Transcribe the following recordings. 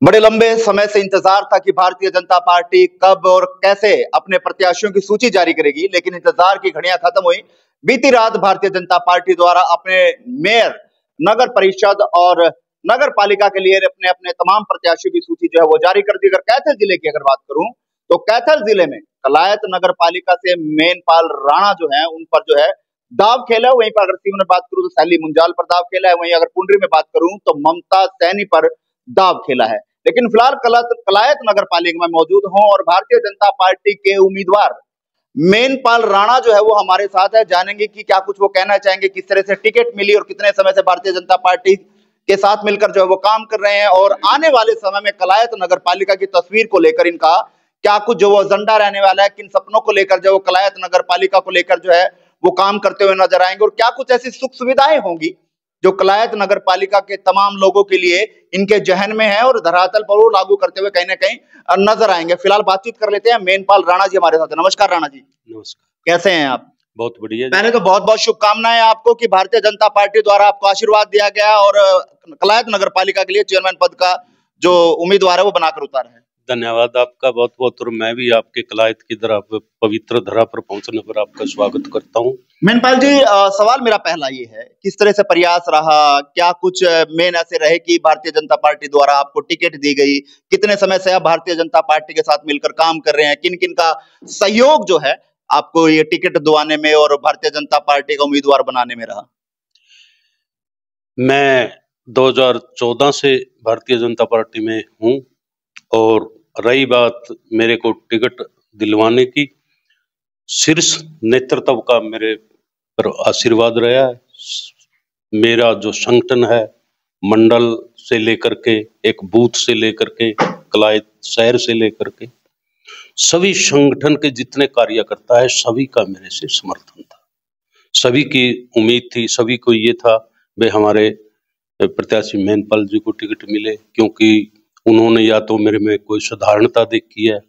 बड़े लंबे समय से इंतजार था कि भारतीय जनता पार्टी कब और कैसे अपने प्रत्याशियों की सूची जारी करेगी, लेकिन इंतजार की घड़ियां खत्म हुई। बीती रात भारतीय जनता पार्टी द्वारा अपने मेयर, नगर परिषद और नगर पालिका के लिए अपने अपने तमाम प्रत्याशियों की सूची जो है वो जारी कर दी। अगर कैथल जिले की अगर बात करूं तो कैथल जिले में कलायत नगर पालिका से मेनपाल राणा जो है उन पर जो है दाव खेला है। वहीं पर अगर सीमा में बात करूं तो सैली मुंजाल पर दाव खेला है। वहीं अगर पुंडरी में बात करूं तो ममता सैनी पर दाव खेला है। लेकिन फिलहाल कलायत नगर पालिका में मौजूद हूं और भारतीय जनता पार्टी के उम्मीदवार मेनपाल राणा जो है वो हमारे साथ है। जानेंगे कि क्या कुछ वो कहना चाहेंगे, किस तरह से टिकट मिली और कितने समय से भारतीय जनता पार्टी के साथ मिलकर जो है वो काम कर रहे हैं, और आने वाले समय में कलायत नगर पालिका की तस्वीर को लेकर इनका क्या कुछ जो वो एजेंडा रहने वाला है, किन सपनों को लेकर जो कलायत नगर पालिका को लेकर जो है वो काम करते हुए नजर आएंगे, और क्या कुछ ऐसी सुख सुविधाएं होंगी जो कलायत नगर पालिका के तमाम लोगों के लिए इनके जहन में है और धरातल पर वो लागू करते हुए कहीं ना कहीं नजर आएंगे। फिलहाल बातचीत कर लेते हैं। मेनपाल राणा जी हमारे साथ है। नमस्कार राणा जी। नमस्कार। कैसे हैं आप? बहुत बढ़िया। पहले तो बहुत बहुत शुभकामनाएं आपको कि भारतीय जनता पार्टी द्वारा आपको आशीर्वाद दिया गया और कलायत नगर पालिका के लिए चेयरमैन पद का जो उम्मीदवार है वो बनाकर उतारा है। धन्यवाद आपका बहुत बहुत, और मैं भी आपके कलायत की धरा पवित्र धरा पर पहुंचने पर आपका स्वागत करता हूं। मेनपाल जी, सवाल मेरा पहला ये है, किस तरह से प्रयास रहा, क्या कुछ मेन ऐसे रहे कि भारतीय जनता पार्टी द्वारा आपको टिकट दी गई, कितने समय से आप भारतीय जनता पार्टी के साथ मिलकर काम कर रहे हैं, किन किन का सहयोग जो है आपको ये टिकट दिवाने में और भारतीय जनता पार्टी का उम्मीदवार बनाने में रहा? मैं 2014 से भारतीय जनता पार्टी में हूं, और रही बात मेरे को टिकट दिलवाने की, शीर्ष नेतृत्व का मेरे पर आशीर्वाद रहा है। मेरा जो संगठन है, मंडल से लेकर के, एक बूथ से लेकर के, कलायत शहर से लेकर के, सभी संगठन के जितने कार्यकर्ता है सभी का मेरे से समर्थन था। सभी की उम्मीद थी, सभी को ये था वे हमारे प्रत्याशी मेनपाल जी को टिकट मिले, क्योंकि उन्होंने या तो मेरे में कोई साधारणता देखी है,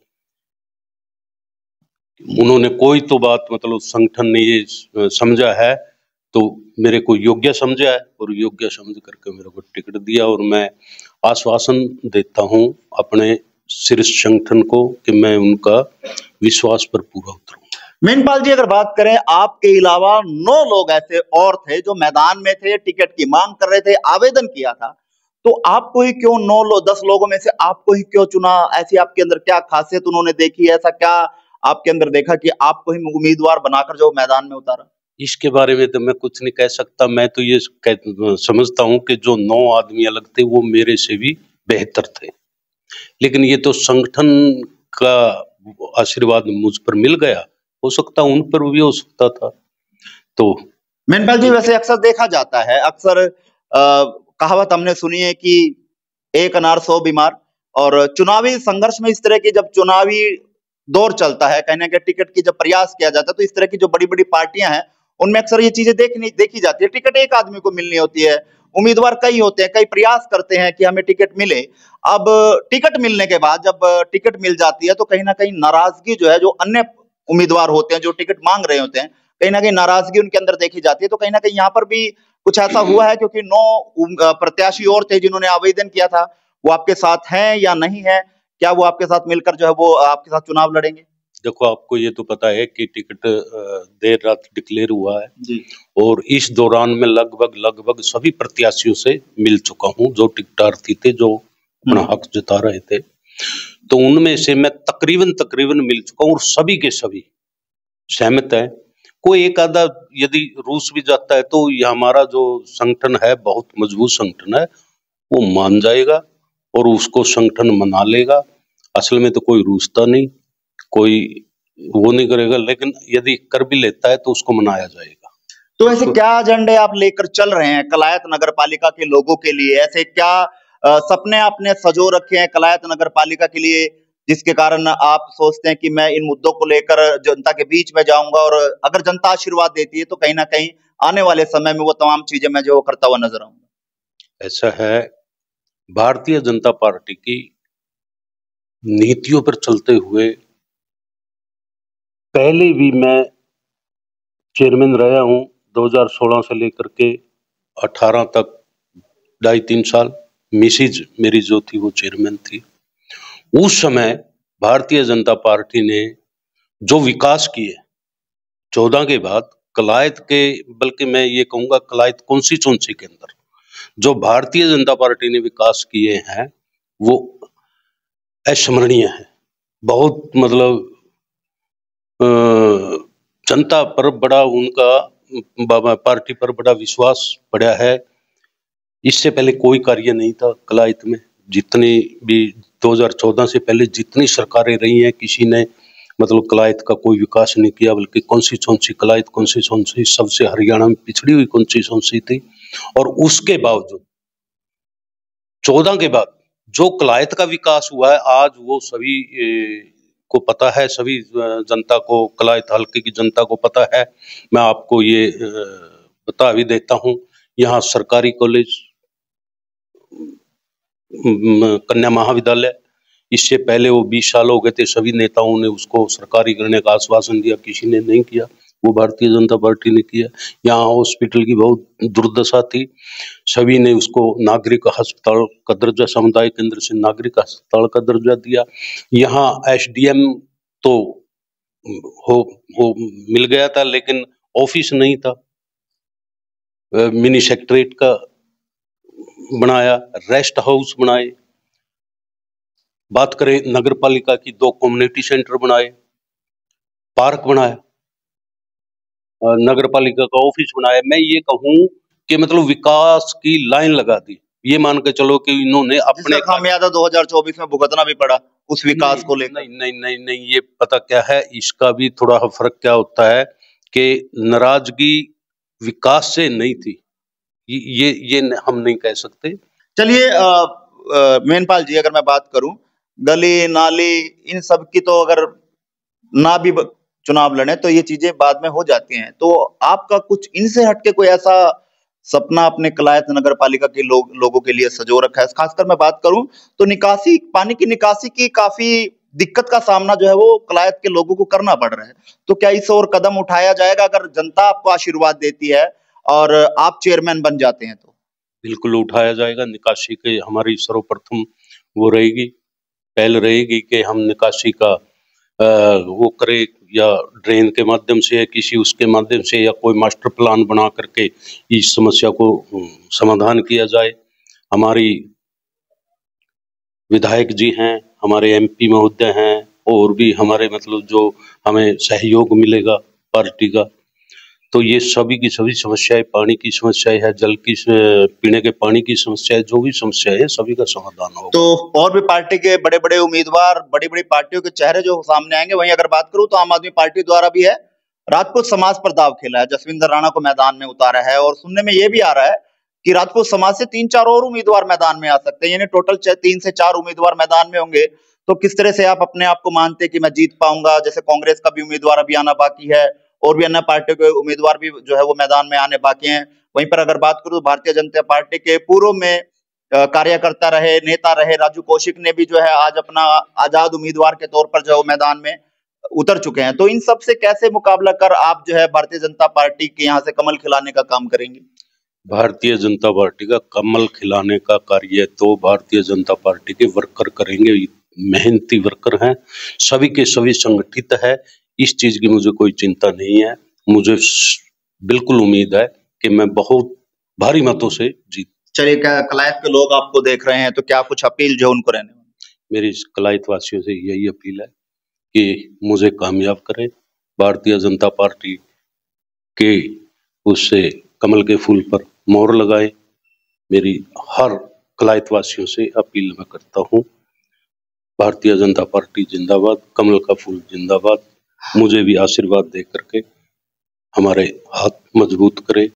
उन्होंने कोई तो बात मतलब संगठन ने ये समझा है तो मेरे को योग्य समझा है, और योग्य समझ करके मेरे को टिकट दिया। और मैं आश्वासन देता हूं अपने शीर्ष संगठन को कि मैं उनका विश्वास पर पूरा उतरूंगा। मेनपाल जी, अगर बात करें, आपके अलावा 9 लोग ऐसे और थे जो मैदान में थे, टिकट की मांग कर रहे थे, आवेदन किया था, तो आपको ही क्यों 10 लोगों में से आपको ही क्यों चुना? ऐसी आपके अंदर क्या खासियत उन्होंने देखी, ऐसा क्या आपके अंदर देखा कि आपको ही उम्मीदवार बनाकर जो मैदान में उतारा? इसके बारे में तो मैं कुछ नहीं कह सकता। मैं तो ये समझता हूं कि जो 9 आदमी अलग थे वो मेरे से भी बेहतर थे, लेकिन ये तो संगठन का आशीर्वाद मुझ पर मिल गया, हो सकता उन पर भी हो सकता था। तो मेनपाल जी, वैसे अक्सर देखा जाता है, अक्सर कहावत हमने सुनी है कि एक अनार 100 बीमार, और चुनावी संघर्ष में इस तरह की जब चुनावी दौर चलता है, कहीं ना कहीं टिकट की जब प्रयास किया जाता है, तो इस तरह की जो बड़ी बड़ी पार्टियां हैं उनमें अक्सर ये चीजें देखी जाती है। टिकट एक आदमी को मिलनी होती है, उम्मीदवार कई होते हैं, कई प्रयास करते हैं कि हमें टिकट मिले। अब टिकट मिलने के बाद जब टिकट मिल जाती है तो कहीं ना कहीं नाराजगी जो है, जो अन्य उम्मीदवार होते हैं जो टिकट मांग रहे होते हैं, कहीं ना कहीं नाराजगी उनके अंदर देखी जाती है। तो कहीं ना कहीं यहाँ पर भी कुछ ऐसा हुआ है, क्योंकि 9 प्रत्याशी और थे जिन्होंने आवेदन किया था, वो आपके साथ हैं या नहीं है? क्या वो आपके साथ मिलकर जो है वो आपके साथ चुनाव लड़ेंगे? देखो, आपको ये तो पता है कि टिकट देर रात डिक्लेयर हुआ है जी। और इस दौरान में लगभग सभी प्रत्याशियों से मिल चुका हूं जो टिकटार्थी थे, जो अपना हक जता रहे थे। तो उनमें से मैं तकरीबन मिल चुका हूं और सभी के सभी सहमत है। कोई एक आधा यदि रूस भी जाता है तो ये हमारा जो संगठन है बहुत मजबूत संगठन है, वो मान जाएगा और उसको संगठन मना लेगा। असल में तो कोई रूसता नहीं, कोई वो नहीं करेगा, लेकिन यदि कर भी लेता है तो उसको मनाया जाएगा। तो ऐसे क्या एजेंडे आप लेकर चल रहे हैं कलायत नगर पालिका के लोगों के लिए? ऐसे क्या सपने आपने सजो रखे हैं कलायत नगर पालिका के लिए, जिसके कारण आप सोचते हैं कि मैं इन मुद्दों को लेकर जनता के बीच में जाऊंगा, और अगर जनता आशीर्वाद देती है तो कहीं ना कहीं आने वाले समय में वो तमाम चीजें मैं जो करता हुआ नजर आऊंगा? ऐसा है, भारतीय जनता पार्टी की नीतियों पर चलते हुए पहले भी मैं चेयरमैन रहा हूं 2016 से लेकर के 18 तक, 2.5-3 साल। मिसिज मेरी जो थी वो चेयरमैन थी। उस समय भारतीय जनता पार्टी ने जो विकास किए 14 के बाद कलायत के, बल्कि मैं ये कहूंगा कलायत कॉन्स्टिट्यूंसी के अंदर जो भारतीय जनता पार्टी ने विकास किए हैं वो अस्मरणीय है। बहुत मतलब जनता पर बड़ा उनका पार्टी पर बड़ा विश्वास बढ़ा है। इससे पहले कोई कार्य नहीं था कलायत में। जितनी भी 2014 से पहले जितनी सरकारें रही हैं, किसी ने मतलब कलायत का कोई विकास नहीं किया, बल्कि कॉन्स्टिट्यूंसी कलायत कॉन्स्टिट्यूंसी सबसे हरियाणा में पिछड़ी हुई कॉन्स्टिट्यूंसी थी। और उसके बावजूद 14 के बाद जो कलायत का विकास हुआ है, आज वो सभी को पता है, सभी जनता को, कलायत हल्के की जनता को पता है। मैं आपको ये बता भी देता हूँ, यहाँ सरकारी कॉलेज, कन्या महाविद्यालय, इससे पहले वो 20 साल हो गए थे, सभी नेताओं ने उसको सरकारी करने का आश्वासन दिया, किसी ने नहीं किया, वो भारतीय जनता पार्टी ने किया। यहाँ हॉस्पिटल की बहुत दुर्दशा थी, सभी ने उसको नागरिक अस्पताल का दर्जा, समुदाय केंद्र से नागरिक अस्पताल का दर्जा दिया। यहाँ एसडीएम तो हो मिल गया था, लेकिन ऑफिस नहीं था। मिनी सेक्रेटरीट का बनाया, रेस्ट हाउस बनाए। बात करें नगर पालिका की, 2 कम्युनिटी सेंटर बनाए, पार्क बनाया, नगर पालिका का ऑफिस बनाया। मैं ये कहूं कि मतलब विकास की लाइन लगा दी। ये मान के चलो कि इन्होंने अपने खामियाजा 2024 में भुगतना भी पड़ा उस विकास को लेकर। नहीं, ये पता क्या है, इसका भी थोड़ा फर्क क्या होता है कि नाराजगी विकास से नहीं थी, ये हम नहीं कह सकते। चलिए मेनपाल जी, अगर मैं बात करूं गली नाली इन सब की, तो अगर ना भी चुनाव लड़े तो ये चीजें बाद में हो जाती हैं। तो आपका कुछ इनसे हटके कोई ऐसा सपना अपने कलायत नगर पालिका के लोगों के लिए सजो रखा है? खासकर मैं बात करूं तो निकासी, पानी की निकासी की काफी दिक्कत का सामना जो है वो कलायत के लोगों को करना पड़ रहा है। तो क्या इस ओर कदम उठाया जाएगा अगर जनता आपको आशीर्वाद देती है और आप चेयरमैन बन जाते हैं तो? बिल्कुल उठाया जाएगा। निकासी के हमारी सर्वप्रथम वो रहेगी, पहल रहेगी कि हम निकासी का वो करें, या ड्रेन के माध्यम से या किसी उसके माध्यम से, या कोई मास्टर प्लान बना करके इस समस्या को समाधान किया जाए। हमारी विधायक जी हैं, हमारे एमपी महोदय हैं, और भी हमारे मतलब जो हमें सहयोग मिलेगा पार्टी का, तो ये सभी की सभी समस्याएं, पानी की समस्याएं है, जल की, पीने के पानी की समस्याएं, जो भी समस्याएं है सभी का समाधान होगा। तो और भी पार्टी के बड़े बड़े उम्मीदवार, बड़ी बड़ी पार्टियों के चेहरे जो सामने आएंगे, वहीं अगर बात करूं तो आम आदमी पार्टी द्वारा भी है, राजपूत समाज पर दाव खेला है, जसविंदर राणा को मैदान में उतारा है। और सुनने में ये भी आ रहा है कि राजपूत समाज से 3-4 और उम्मीदवार मैदान में आ सकते हैं, यानी टोटल 3 से 4 उम्मीदवार मैदान में होंगे। तो किस तरह से आप अपने आप को मानते हैं कि मैं जीत पाऊंगा? जैसे कांग्रेस का भी उम्मीदवार अभी आना बाकी है, और भी अन्य पार्टियों के उम्मीदवार भी जो है वो मैदान में आने बाकी हैं। वहीं पर अगर बात करूं तो भारतीय जनता पार्टी के पूर्व में कार्यकर्ता रहे, नेता रहे राजू कौशिक ने भी जो है आज अपना आजाद उम्मीदवार के तौर पर जो है मैदान में उतर चुके हैं। तो इन सब से कैसे मुकाबला कर आप जो है भारतीय जनता पार्टी के यहाँ से कमल खिलाने का काम करेंगे? भारतीय जनता पार्टी का कमल खिलाने का कार्य तो भारतीय जनता पार्टी के वर्कर करेंगे। मेहनती वर्कर हैं, सभी के सभी संगठित है, इस चीज की मुझे कोई चिंता नहीं है। मुझे बिल्कुल उम्मीद है कि मैं बहुत भारी मतों से जीत। चलिए, क्या कलायत के लोग आपको देख रहे हैं, तो क्या कुछ अपील जो उनको रहने? मेरी कलायत वासियों से यही अपील है कि मुझे कामयाब करें, भारतीय जनता पार्टी के उससे कमल के फूल पर मोहर लगाए। मेरी हर कलायत वासियों से अपील मैं करता हूँ, भारतीय जनता पार्टी जिंदाबाद, कमल का फूल जिंदाबाद। मुझे भी आशीर्वाद दे करके हमारे हाथ मजबूत करें।